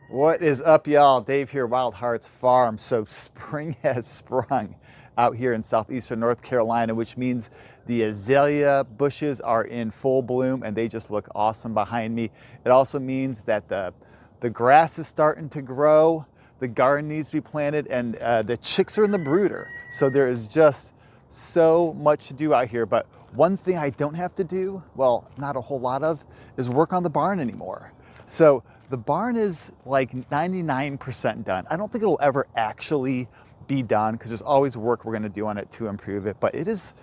What is up, y'all? Dave here, Wild Hearts Farm. So spring has sprung out here in Southeastern North Carolina, which means the azalea bushes are in full bloom and they just look awesome behind me. It also means that the grass is starting to grow, the garden needs to be planted, and the chicks are in the brooder. So there is just so much to do out here. But one thing I don't have to do, well, not a whole lot of, is work on the barn anymore. So the barn is like 99% done. I don't think it'll ever actually be done because there's always work we're gonna do on it to improve it, but it's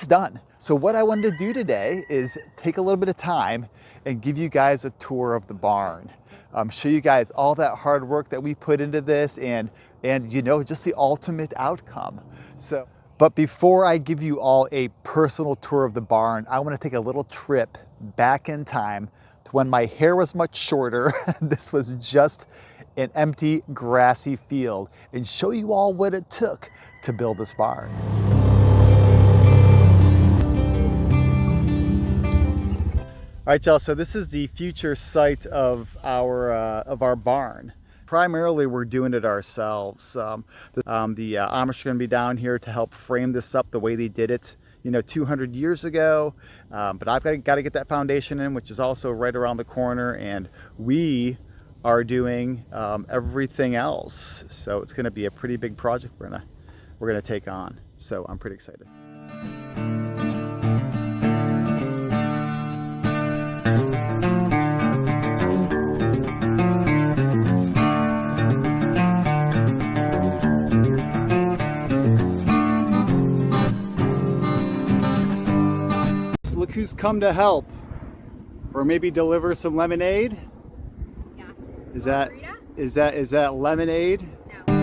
done. So what I wanted to do today is take a little bit of time and give you guys a tour of the barn. Show you guys all that hard work that we put into this and you know, just the ultimate outcome. But before I give you all a personal tour of the barn, I wanna take a little trip back in time to when my hair was much shorter. This was just an empty, grassy field, and show you all what it took to build this barn. All right, y'all, so this is the future site of our barn. Primarily, we're doing it ourselves. The Amish are gonna be down here to help frame this up the way they did it, you know, 200 years ago. But I've got to get that foundation in, which is also right around the corner, and we are doing everything else. So it's gonna be a pretty big project we're gonna take on. So I'm pretty excited. Look who's come to help, or maybe deliver some lemonade. Yeah. Is that lemonade? No.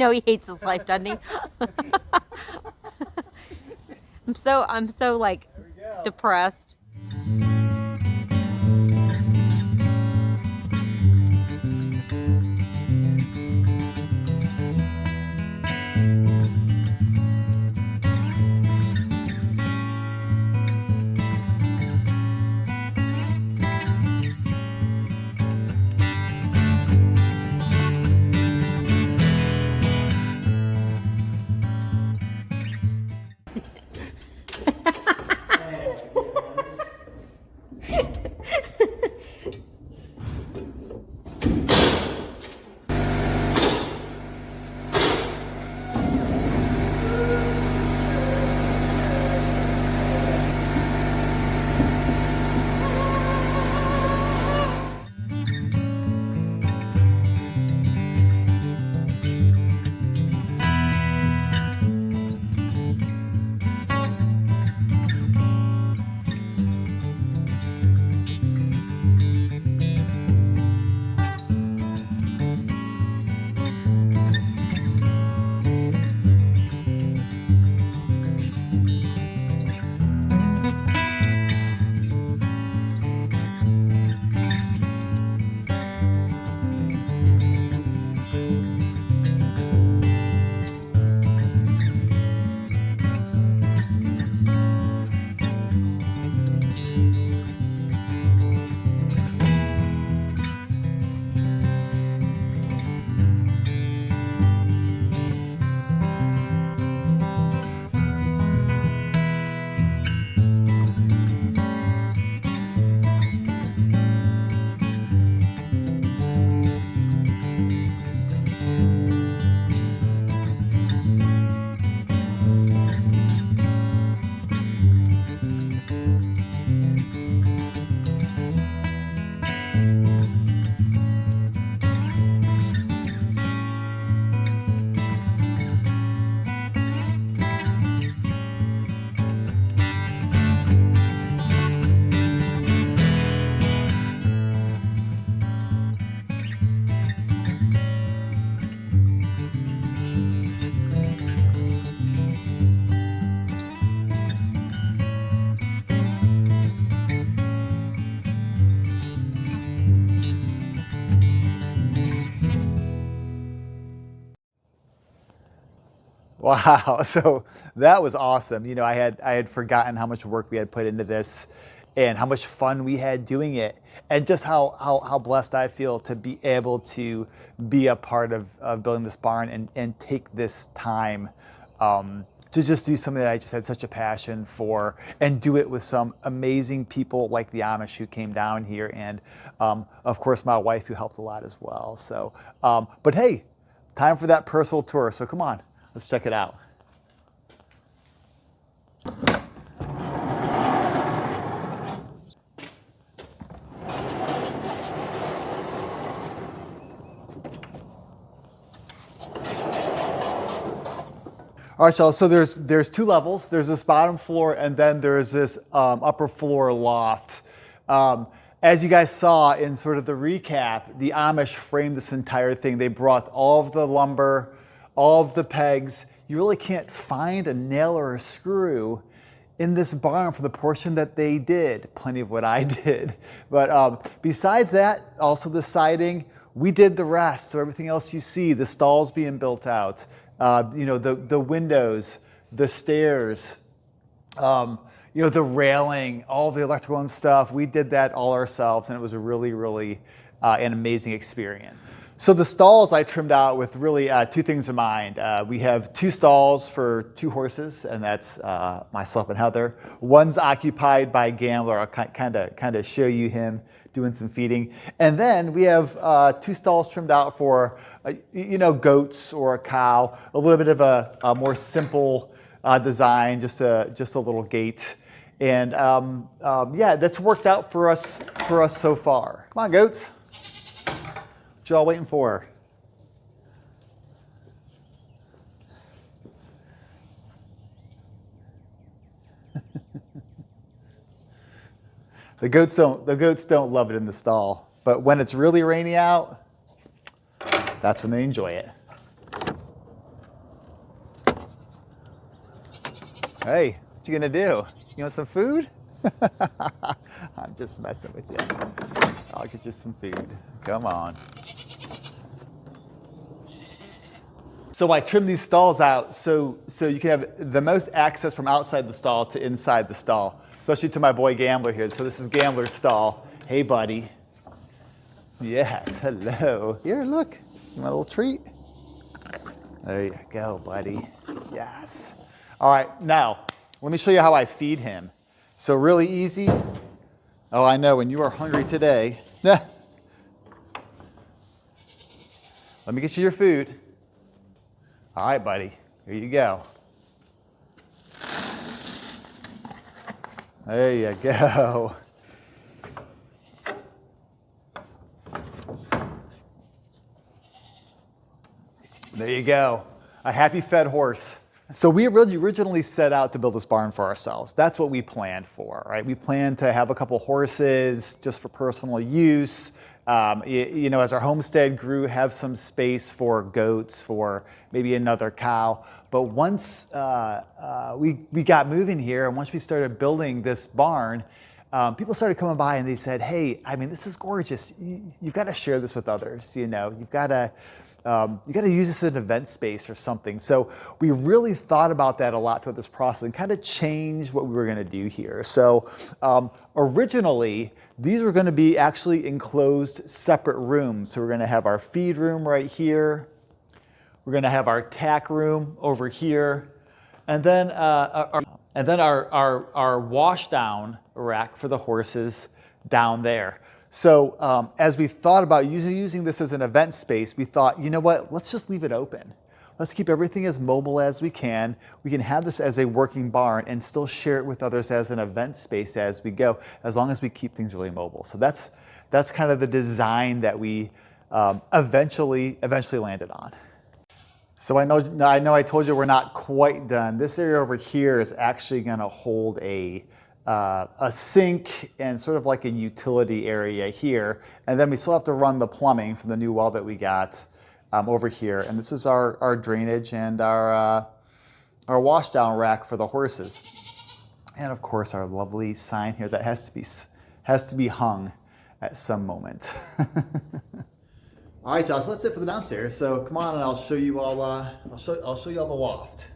know he hates his life, doesn't he? I'm so like depressed. Wow, so that was awesome. You know, I had forgotten how much work we had put into this and how much fun we had doing it, and just how blessed I feel to be able to be a part of building this barn and take this time to just do something that I just had such a passion for, and do it with some amazing people like the Amish who came down here, and of course my wife who helped a lot as well. So, but hey, time for that personal tour. So come on. Let's check it out. All right, y'all, so there's two levels. There's this bottom floor, and then there's this upper floor loft. As you guys saw in sort of the recap, the Amish framed this entire thing. They brought all of the lumber, all of the pegs. You really can't find a nail or a screw in this barn for the portion that they did. Plenty of what I did. But besides that, also the siding, we did the rest. So everything else you see, the stalls being built out, you know, the windows, the stairs, you know, the railing, all the electrical and stuff, we did that all ourselves, and it was a really an amazing experience. So the stalls I trimmed out with really two things in mind. We have two stalls for two horses, and that's myself and Heather. One's occupied by Gambler. I'll kind of show you him doing some feeding. And then we have two stalls trimmed out for, you know, goats or a cow. A little bit of a more simple design, just a little gate. And yeah, that's worked out for us so far. Come on, goats. What y'all waiting for? The goats don't love it in the stall, but when it's really rainy out, that's when they enjoy it. Hey, what you gonna do? You want some food? I'm just messing with you. I'll get you some food. Come on. So I trimmed these stalls out so you can have the most access from outside the stall to inside the stall, especially to my boy Gambler here. So this is Gambler's stall. Hey, buddy. Yes, hello. Here, look. You want a little treat? There you go, buddy. Yes. All right, now, let me show you how I feed him. So really easy. Oh, I know, when you are hungry today. Let me get you your food. All right, buddy, here you go. There you go. There you go, a happy fed horse. So we really originally set out to build this barn for ourselves. That's what we planned for, right? We planned to have a couple horses just for personal use. You know, as our homestead grew, have some space for goats, for maybe another cow. But once we got moving here, and once we started building this barn, people started coming by and they said, "Hey, I mean, this is gorgeous. You've got to share this with others. You know, you've got to." You got to use this as an event space or something. So we really thought about that a lot throughout this process and kind of changed what we were going to do here. So originally, these were going to be actually enclosed separate rooms. So we're going to have our feed room right here. We're going to have our tack room over here. And then our wash down rack for the horses down there. So as we thought about using this as an event space, we thought, you know what, let's just leave it open. Let's keep everything as mobile as we can. We can have this as a working barn and still share it with others as an event space as we go, as long as we keep things really mobile. So that's kind of the design that we eventually landed on. So I know I told you we're not quite done. This area over here is actually going to hold a sink and sort of like a utility area here. And then we still have to run the plumbing from the new well that we got over here. And this is our drainage and our wash down rack for the horses. And of course our lovely sign here that has to be hung at some moment. All right, y'all, so that's it for the downstairs. So come on and I'll show you all, I'll show you all the loft.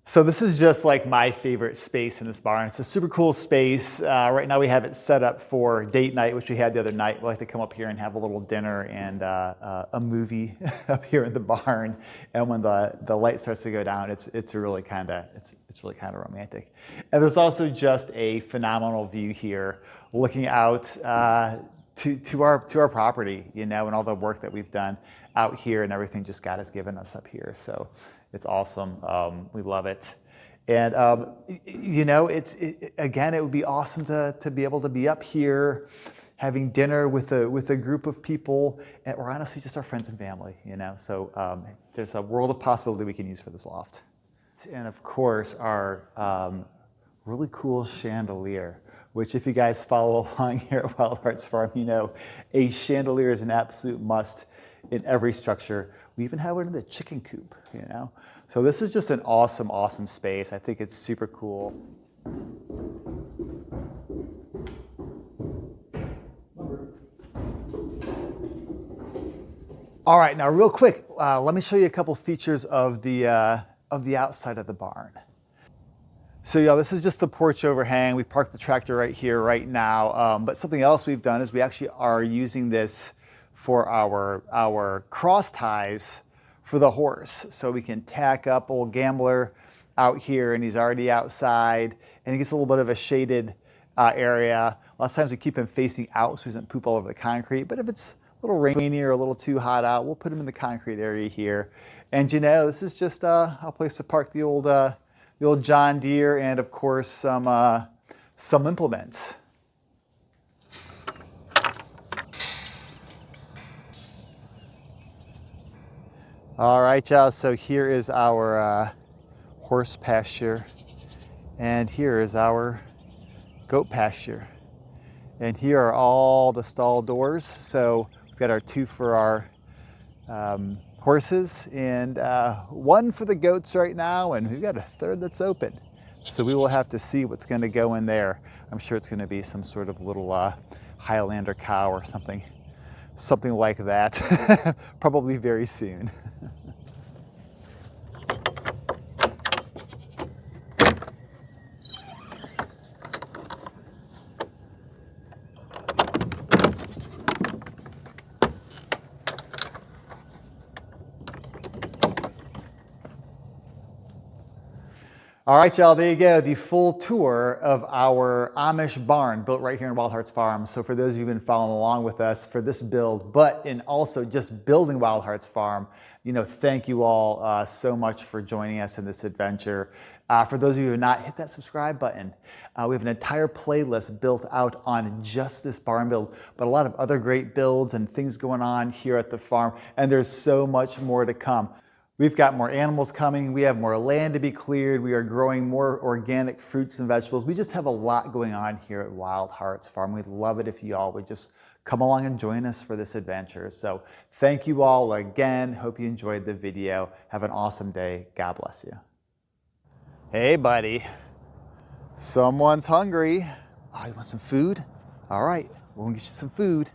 So this is just like my favorite space in this barn. It's a super cool space. Right now we have it set up for date night, which we had the other night. We like to come up here and have a little dinner and a movie up here in the barn. And when the light starts to go down, it's really kind of romantic. And there's also just a phenomenal view here, looking out to our property, you know, and all the work that we've done out here and everything just God has given us up here. So it's awesome. We love it. And, you know, again, it would be awesome to be able to be up here having dinner with a group of people, or honestly just our friends and family, you know. So there's a world of possibility we can use for this loft. And of course, our really cool chandelier, which if you guys follow along here at Wild Hearts Farm, you know a chandelier is an absolute must in every structure. We even have it in the chicken coop, you know. So this is just an awesome, awesome space. I think it's super cool. All right, now real quick, let me show you a couple features of the outside of the barn. So y'all, this is just the porch overhang. We parked the tractor right here right now. But something else we've done is we actually are using this for our cross ties for the horse. So we can tack up old Gambler out here, and he's already outside, and he gets a little bit of a shaded area. Lots of times we keep him facing out so he doesn't poop all over the concrete. But if it's a little rainy or a little too hot out, we'll put him in the concrete area here. And you know, this is just a place to park the old John Deere, and of course some implements. All right, y'all, so here is our horse pasture, and here is our goat pasture. And here are all the stall doors. So we've got our 2 for our horses and 1 for the goats right now, and we've got a 3rd that's open. So we will have to see what's going to go in there. I'm sure it's going to be some sort of little Highlander cow or something like that, probably very soon. All right, y'all, there you go. The full tour of our Amish barn built right here in Wild Hearts Farm. So for those of you who've been following along with us for this build, but in also just building Wild Hearts Farm, thank you all so much for joining us in this adventure. For those of you who have not hit that subscribe button, we have an entire playlist built out on just this barn build, but a lot of other great builds and things going on here at the farm. And there's so much more to come. We've got more animals coming. We have more land to be cleared. We are growing more organic fruits and vegetables. We just have a lot going on here at Wild Hearts Farm. We'd love it if you all would just come along and join us for this adventure. So thank you all again. Hope you enjoyed the video. Have an awesome day. God bless you. Hey, buddy. Someone's hungry. Oh, you want some food? All right, we'll get you some food.